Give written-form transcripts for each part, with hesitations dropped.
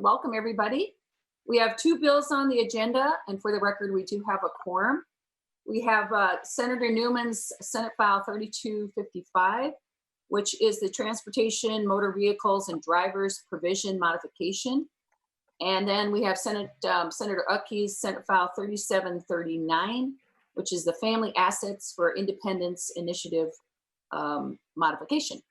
Welcome, everybody. We have two bills on the agenda, and for the record, we do have a quorum. We have Senator Newman's Senate File 3255, which is the Transportation, Motor Vehicles, and Drivers Provision Modification. And then we have Senator Utke's Senate File 3739, which is the Family Assets for Independence Initiative Modification.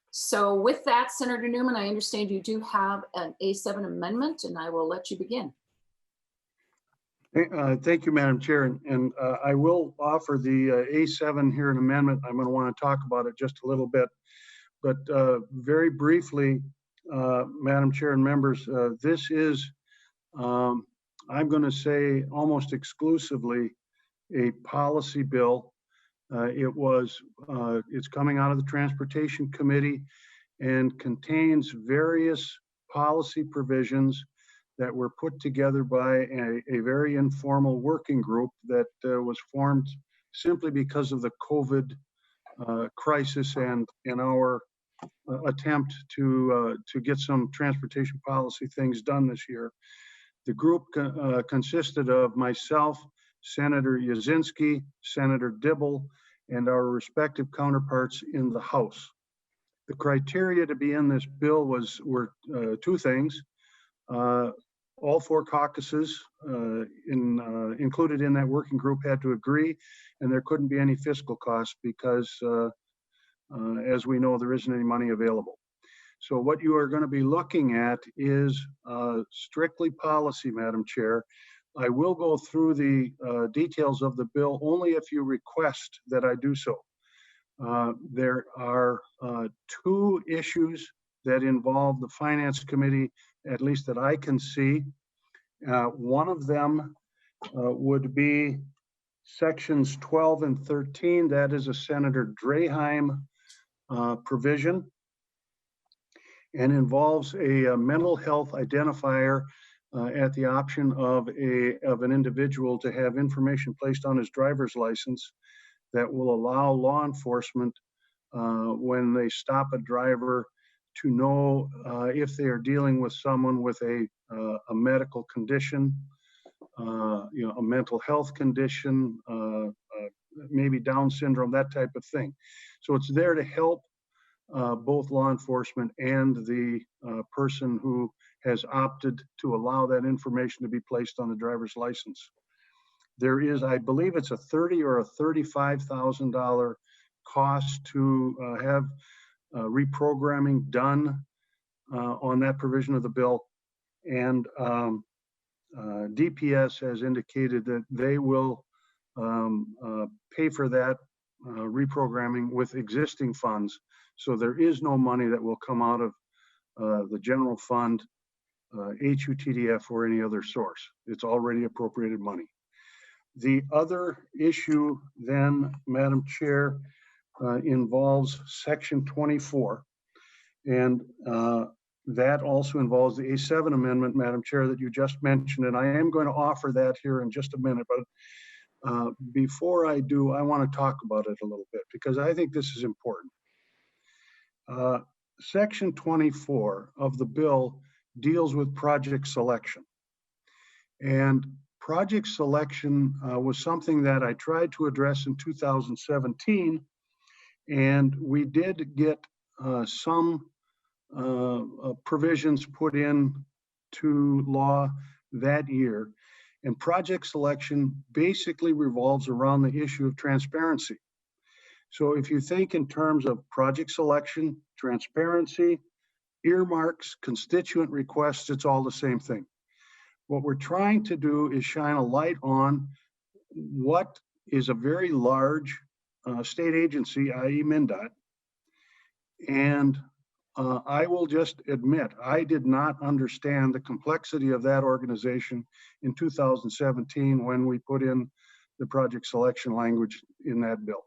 So with that, Senator Newman, I understand you do have an A7 amendment, and I will let you begin. Thank you, Madam Chair. And I will offer the A7 here an amendment. I'm going to want to talk about it just a little bit. But very briefly, Madam Chair and members, this is, I'm going to say almost exclusively a policy bill. It's coming out of the Transportation Committee and contains various policy provisions that were put together by a very informal working group that was formed simply because of the COVID crisis and our attempt to get some transportation policy things done this year. The group consisted of myself, Senator Yazinski, Senator Dibble, and our respective counterparts in the House. The criteria to be in this bill were two things. All four caucuses included in that working group had to agree, and there couldn't be any fiscal costs because, as we know, there isn't any money available. So what you are going to be looking at is strictly policy, Madam Chair. I will go through the details of the bill only if you request that I do so. There are two issues that involve the Finance Committee, at least that I can see. One of them would be sections 12 and 13. That is a Senator Draheim provision and involves a mental health identifier at the option of an individual to have information placed on his driver's license that will allow law enforcement, when they stop a driver, to know if they are dealing with someone with a medical condition, a mental health condition, maybe Down syndrome, that type of thing. So it's there to help both law enforcement and the person who has opted to allow that information to be placed on the driver's license. There is, I believe it's a $30,000 or a $35,000 cost to have reprogramming done on that provision of the bill. And DPS has indicated that they will pay for that reprogramming with existing funds. So there is no money that will come out of the general fund, HUTDF, or any other source. It's already appropriated money. The other issue then, Madam Chair, involves section 24. And that also involves the A7 amendment, Madam Chair, that you just mentioned. And I am going to offer that here in just a minute. But before I do, I want to talk about it a little bit because I think this is important. Section 24 of the bill deals with project selection. And project selection was something that I tried to address in 2017, and we did get some provisions put in to law that year. And project selection basically revolves around the issue of transparency. So if you think in terms of project selection, transparency, earmarks, constituent requests, it's all the same thing. What we're trying to do is shine a light on what is a very large state agency, i.e. MnDOT. And I will just admit, I did not understand the complexity of that organization in 2017 when we put in the project selection language in that bill.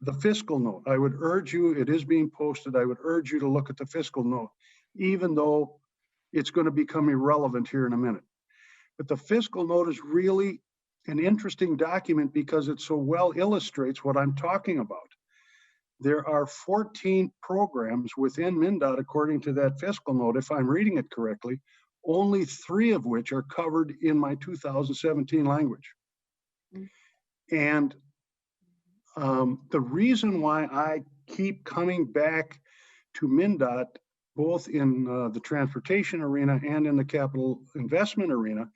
The fiscal note, I would urge you, it is being posted, I would urge you to look at the fiscal note, even though it's going to become irrelevant here in a minute. But the fiscal note is really an interesting document because it so well illustrates what I'm talking about. there are 14 programs within MnDOT, according to that fiscal note, if I'm reading it correctly, only 3 of which are covered in my 2017 language. And the reason why I keep coming back to MnDOT, both in the transportation arena and in the capital investment arena,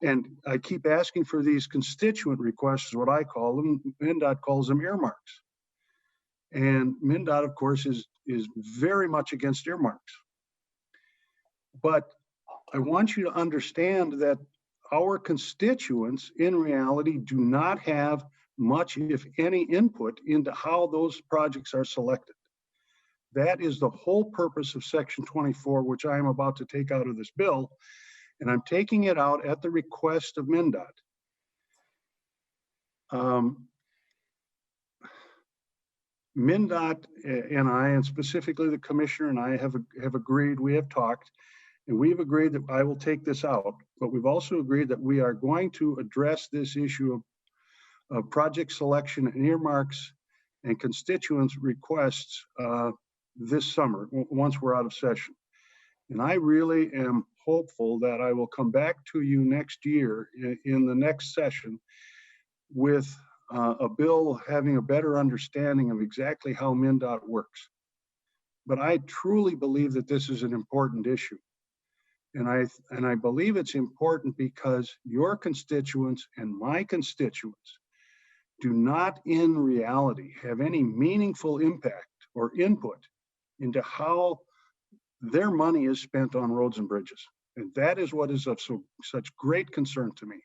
and I keep asking for these constituent requests, what I call them. MnDOT calls them earmarks. And MnDOT, of course, is very much against earmarks. But I want you to understand that our constituents in reality do not have much, if any, input into how those projects are selected. That is the whole purpose of Section 24, which I am about to take out of this bill. And I'm taking it out at the request of MnDOT. MnDOT and I, and specifically the commissioner and I, have agreed, we have talked, and we've agreed that I will take this out, but we've also agreed that we are going to address this issue of project selection and earmarks and constituents' requests this summer, once we're out of session. And I really am hopeful that I will come back to you next year in the next session with a bill having a better understanding of exactly how MnDOT works. But I truly believe that this is an important issue. And I believe it's important because your constituents and my constituents do not in reality have any meaningful impact or input into how their money is spent on roads and bridges. And that is what is of such great concern to me.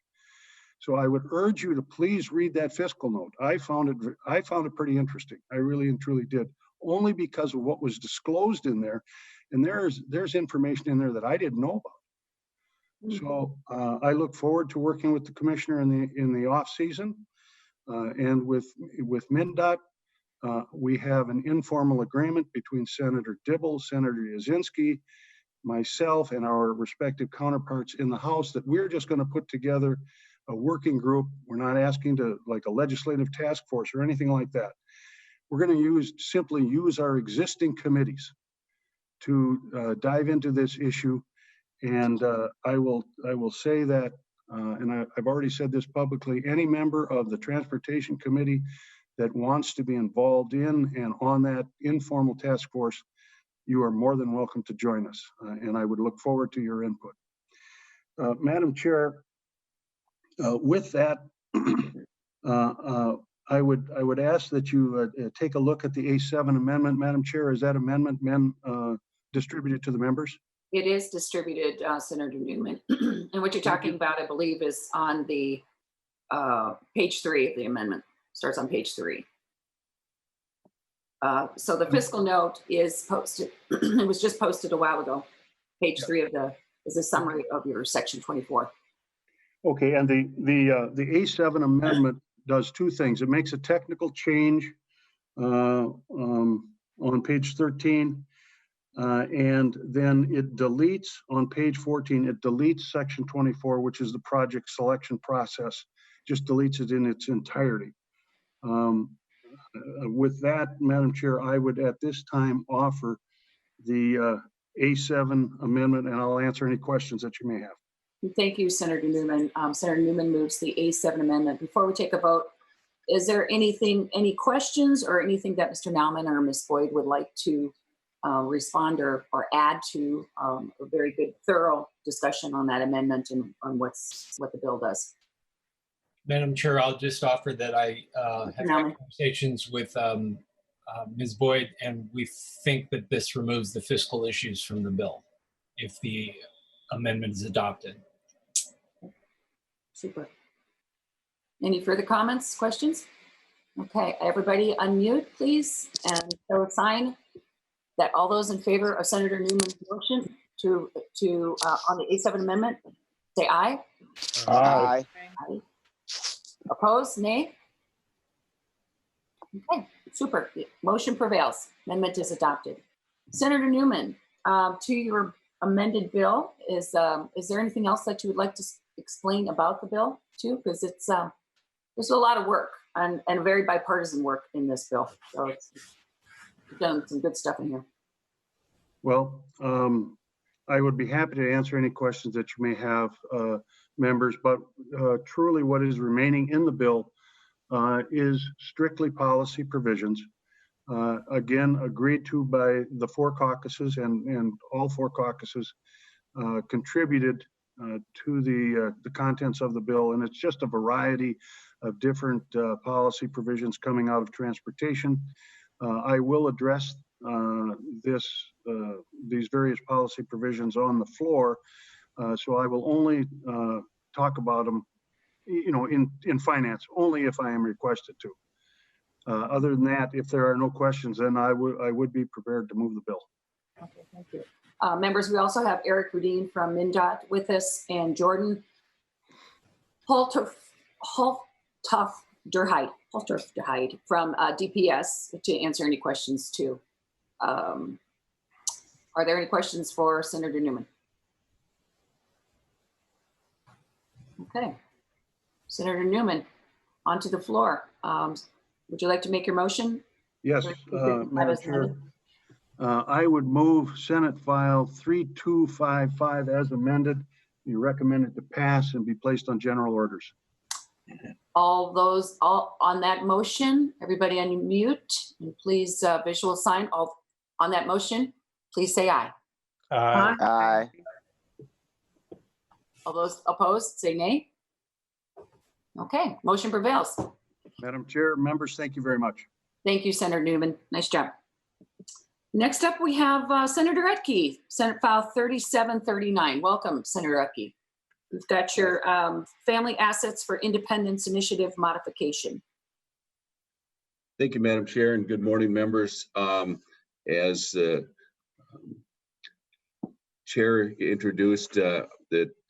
So I would urge you to please read that fiscal note. I found it pretty interesting. I really and truly did, only because of what was disclosed in there. And there's information in there that I didn't know about. So I look forward to working with the commissioner in the off season and with MnDOT. We have an informal agreement between Senator Dibble, Senator Yazinski, myself, and our respective counterparts in the House that we're just going to put together a working group. We're not asking to like a legislative task force or anything like that. We're going to simply use our existing committees to dive into this issue. And I will say that, and I've already said this publicly, any member of the Transportation Committee that wants to be involved in and on that informal task force, you are more than welcome to join us. And I would look forward to your input. Madam Chair, with that, I would ask that you take a look at the A7 amendment. Madam Chair, is that amendment distributed to the members? It is distributed, Senator Newman. And what you're talking about, I believe, is on the page 3 of the amendment. Starts on page 3. So the fiscal note is posted. It was just posted a while ago. Page 3 is a summary of your section 24. Okay, and the A7 amendment does 2 things. It makes a technical change on page 13, and then it deletes on page 14. It deletes section 24, which is the project selection process. Just deletes it in its entirety. With that, Madam Chair, I would at this time offer the A7 amendment, and I'll answer any questions that you may have. Thank you, Senator Newman. Senator Newman moves the A7 amendment. Before we take a vote, is there any questions or anything that Mr. Nauman or Ms. Boyd would like to respond or add to a very good, thorough discussion on that amendment and on what the bill does? Madam Chair, I'll just offer that I have had conversations with Ms. Boyd, and we think that this removes the fiscal issues from the bill if the amendment is adopted. Super. Any further comments, questions? Okay, everybody unmute, please, and show a sign that all those in favor of Senator Newman's motion to on the A7 amendment, say aye. Aye. Aye. Opposed, nay? Okay, super. The motion prevails. Amendment is adopted. Senator Newman, to your amended bill, is there anything else that you would like to explain about the bill too? Because there's a lot of work and very bipartisan work in this bill. So done some good stuff in here. Well, I would be happy to answer any questions that you may have, members, but truly what is remaining in the bill is strictly policy provisions. Again, agreed to by the 4 caucuses, and all 4 caucuses contributed to the contents of the bill. And it's just a variety of different policy provisions coming out of transportation. I will address these various policy provisions on the floor. So I will only talk about them, in finance, only if I am requested to. Other than that, if there are no questions, then I would be prepared to move the bill. Okay, thank you. Members, we also have Eric Rudin from MnDOT with us, and Jordan Halterf-Derheid from DPS to answer any questions too. Are there any questions for Senator Newman? Okay. Senator Newman, onto the floor. Would you like to make your motion? Yes, Madam Chair. I would move Senate File 3255 as amended. Be recommended to pass and be placed on general orders. All on that motion, everybody unmute, and please visual sign all on that motion. Please say aye. Aye. Aye. All those opposed, say nay. Okay, motion prevails. Madam Chair, members, thank you very much. Thank you, Senator Newman. Nice job. Next up, we have Senator Utke, Senate File 3739. Welcome, Senator Utke. We've got your Family Assets for Independence Initiative modification. Thank you, Madam Chair, and good morning, members. As Chair introduced, the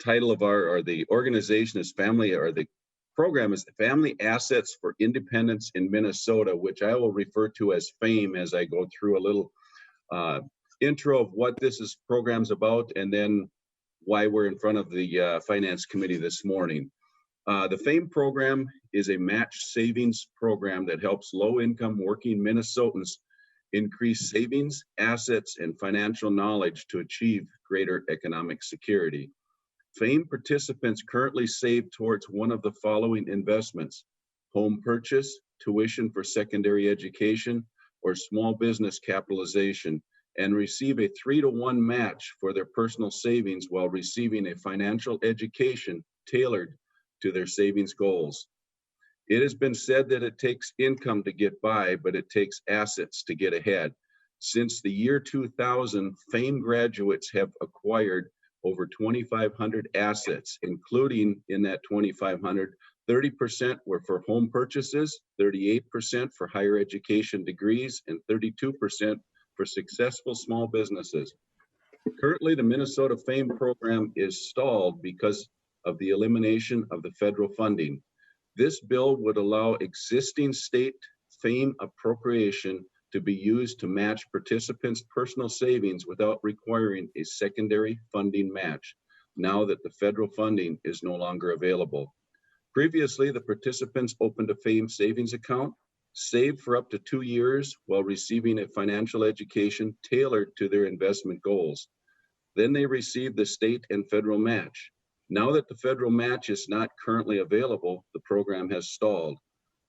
title of the organization is the program is Family Assets for Independence in Minnesota, which I will refer to as FAME as I go through a little intro of what this program's about, and then why we're in front of the Finance Committee this morning. The FAME program is a match savings program that helps low-income working Minnesotans increase savings, assets, and financial knowledge to achieve greater economic security. FAME participants currently save towards one of the following investments: home purchase, tuition for secondary education, or small business capitalization, and receive a 3-to-1 match for their personal savings while receiving a financial education tailored to their savings goals. It has been said that it takes income to get by, but it takes assets to get ahead. Since the year 2000, FAME graduates have acquired over 2,500 assets, including in that 2,500, 30% were for home purchases, 38% for higher education degrees, and 32% for successful small businesses. Currently, the Minnesota FAME program is stalled because of the elimination of the federal funding. This bill would allow existing state FAME appropriation to be used to match participants' personal savings without requiring a secondary funding match, now that the federal funding is no longer available. Previously, the participants opened a FAME savings account, saved for up to 2 years while receiving a financial education tailored to their investment goals. Then they received the state and federal match. Now that the federal match is not currently available, the program has stalled.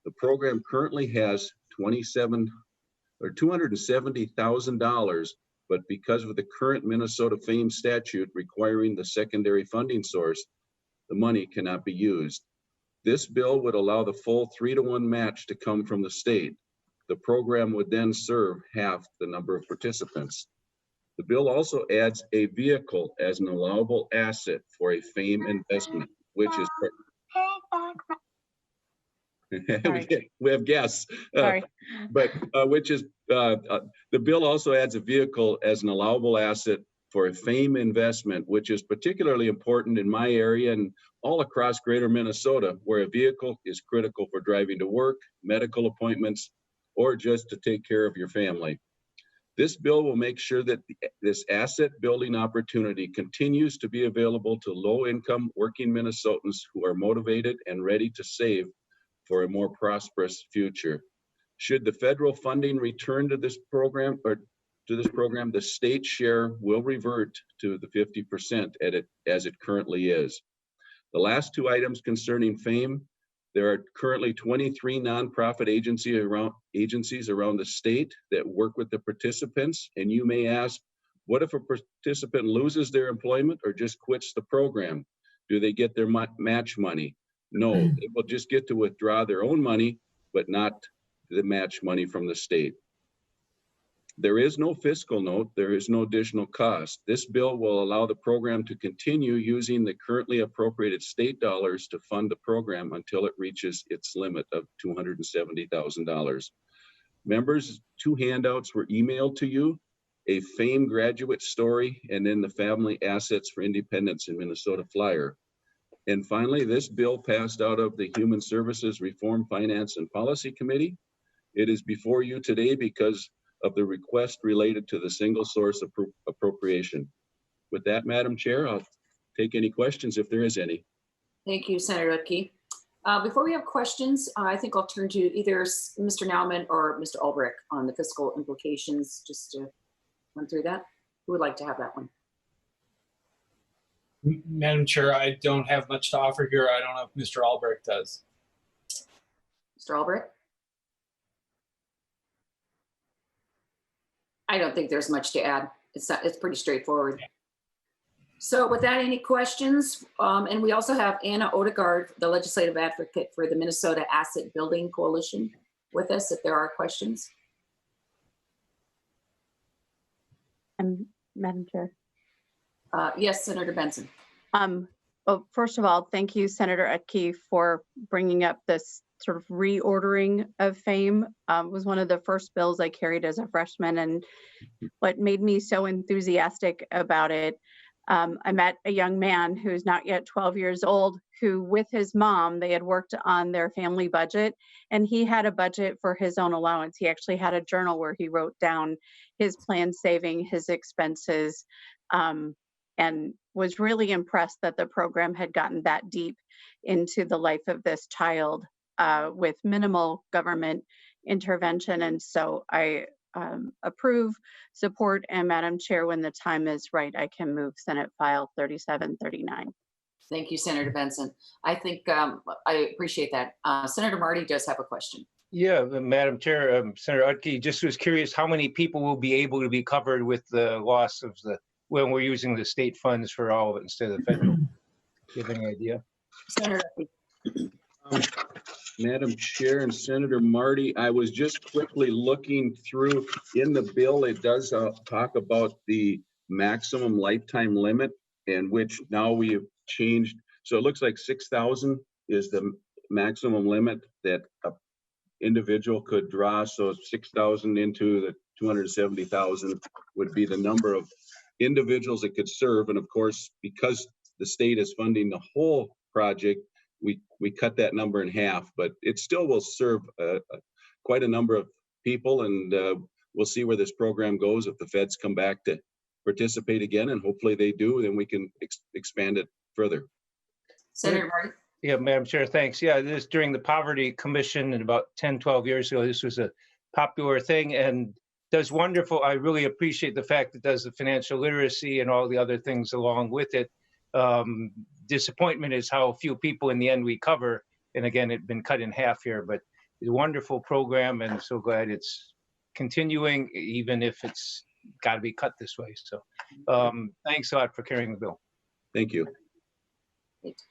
The program currently has $270,000, but because of the current Minnesota FAME statute requiring the secondary funding source, the money cannot be used. This bill would allow the full 3-to-1 match to come from the state. The program would then serve half the number of participants. The bill also adds a vehicle as an allowable asset for a FAME investment, which is we have guests, the bill also adds a vehicle as an allowable asset for a FAME investment, which is particularly important in my area and all across greater Minnesota, where a vehicle is critical for driving to work, medical appointments, or just to take care of your family. This bill will make sure that this asset building opportunity continues to be available to low-income working Minnesotans who are motivated and ready to save for a more prosperous future. Should the federal funding return to this program the state share will revert to the 50% as it currently is. The last two items concerning FAME, there are currently 23 nonprofit agencies around the state that work with the participants. And you may ask, what if a participant loses their employment or just quits the program? Do they get their match money? No, they will just get to withdraw their own money, but not the match money from the state. There is no fiscal note. There is no additional cost. This bill will allow the program to continue using the currently appropriated state dollars to fund the program until it reaches its limit of $270,000. Members, 2 handouts were emailed to you, a FAME graduate story, and then the Family Assets for Independence in Minnesota flyer. And finally, this bill passed out of the Human Services Reform, Finance, and Policy Committee. It is before you today because of the request related to the single source appropriation. With that, Madam Chair, I'll take any questions if there is any. Thank you, Senator Utke. Before we have questions, I think I'll turn to either Mr. Nauman or Mr. Ulbrich on the fiscal implications, just to run through that. Who would like to have that one? Madam Chair, I don't have much to offer here. I don't know if Mr. Ulbrich does. Mr. Ulbrich? I don't think there's much to add. It's pretty straightforward. So with that, any questions? And we also have Anna Odegaard, the legislative advocate for the Minnesota Asset Building Coalition, with us if there are questions. Madam Chair. Yes, Senator Benson. Well, first of all, thank you, Senator Utke, for bringing up this sort of reordering of FAME. Was one of the first bills I carried as a freshman, and what made me so enthusiastic about it, I met a young man who's not yet 12 years old, who with his mom, they had worked on their family budget, and he had a budget for his own allowance. He actually had a journal where he wrote down his planned saving, his expenses, and was really impressed that the program had gotten that deep into the life of this child with minimal government intervention. And so I approve, support, and Madam Chair, when the time is right, I can move Senate File 3739. Thank you, Senator Benson. I think I appreciate that. Senator Marty does have a question. Yeah, Madam Chair, Senator Utke, just was curious how many people will be able to be covered with the loss of when we're using the state funds for all of it instead of the federal. Do you have any idea? Senator Madam Chair and Senator Marty, I was just quickly looking through in the bill. It does talk about the maximum lifetime limit, and which now we have changed. So it looks like 6,000 is the maximum limit that an individual could draw. So 6,000 into the 270,000 would be the number of individuals it could serve. And of course, because the state is funding the whole project, we cut that number in half, but it still will serve quite a number of people. And we'll see where this program goes. If the feds come back to participate again, and hopefully they do, then we can expand it further. Senator Marty. Yeah, Madam Chair, thanks. Yeah, this during the Poverty Commission and about 10, 12 years ago, this was a popular thing and does wonderful. I really appreciate the fact it does the financial literacy and all the other things along with it. Disappointment is how few people in the end we cover. And again, it's been cut in half here, but it's a wonderful program and so glad it's continuing, even if it's got to be cut this way. So thanks a lot for carrying the bill. Thank you. Great.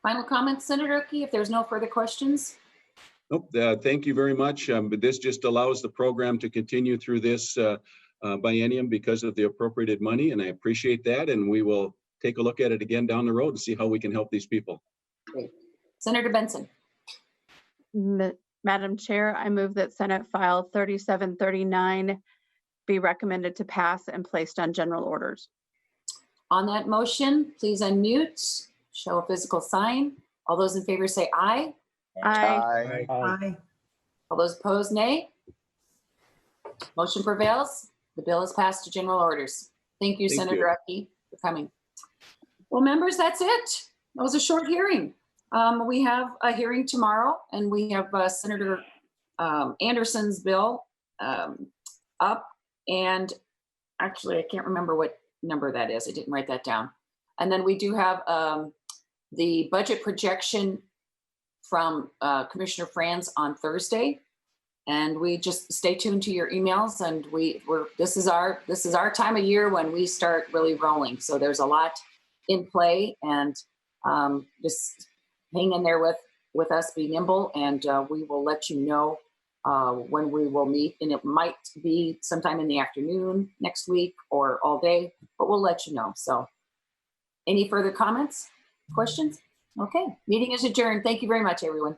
Final comments, Senator Utke, if there's no further questions? Nope, thank you very much. But this just allows the program to continue through this biennium because of the appropriated money, and I appreciate that. And we will take a look at it again down the road and see how we can help these people. Great. Senator Benson. Madam Chair, I move that Senate File 3739 be recommended to pass and placed on general orders. On that motion, please unmute, show a physical sign. All those in favor say aye. Aye. Aye. All those opposed, nay. Motion prevails. The bill is passed to general orders. Thank you, Thank Senator Utke, for coming. Well, members, that's it. That was a short hearing. We have a hearing tomorrow, and we have Senator Anderson's bill up, and actually, I can't remember what number that is. I didn't write that down. And then we do have the budget projection from Commissioner Franz on Thursday. And we just stay tuned to your emails, and this is our time of year when we start really rolling. So there's a lot in play, and just hang in there with us, be nimble, and we will let you know when we will meet. And it might be sometime in the afternoon next week or all day, but we'll let you know. So any further comments, questions? Okay, meeting is adjourned. Thank you very much, everyone.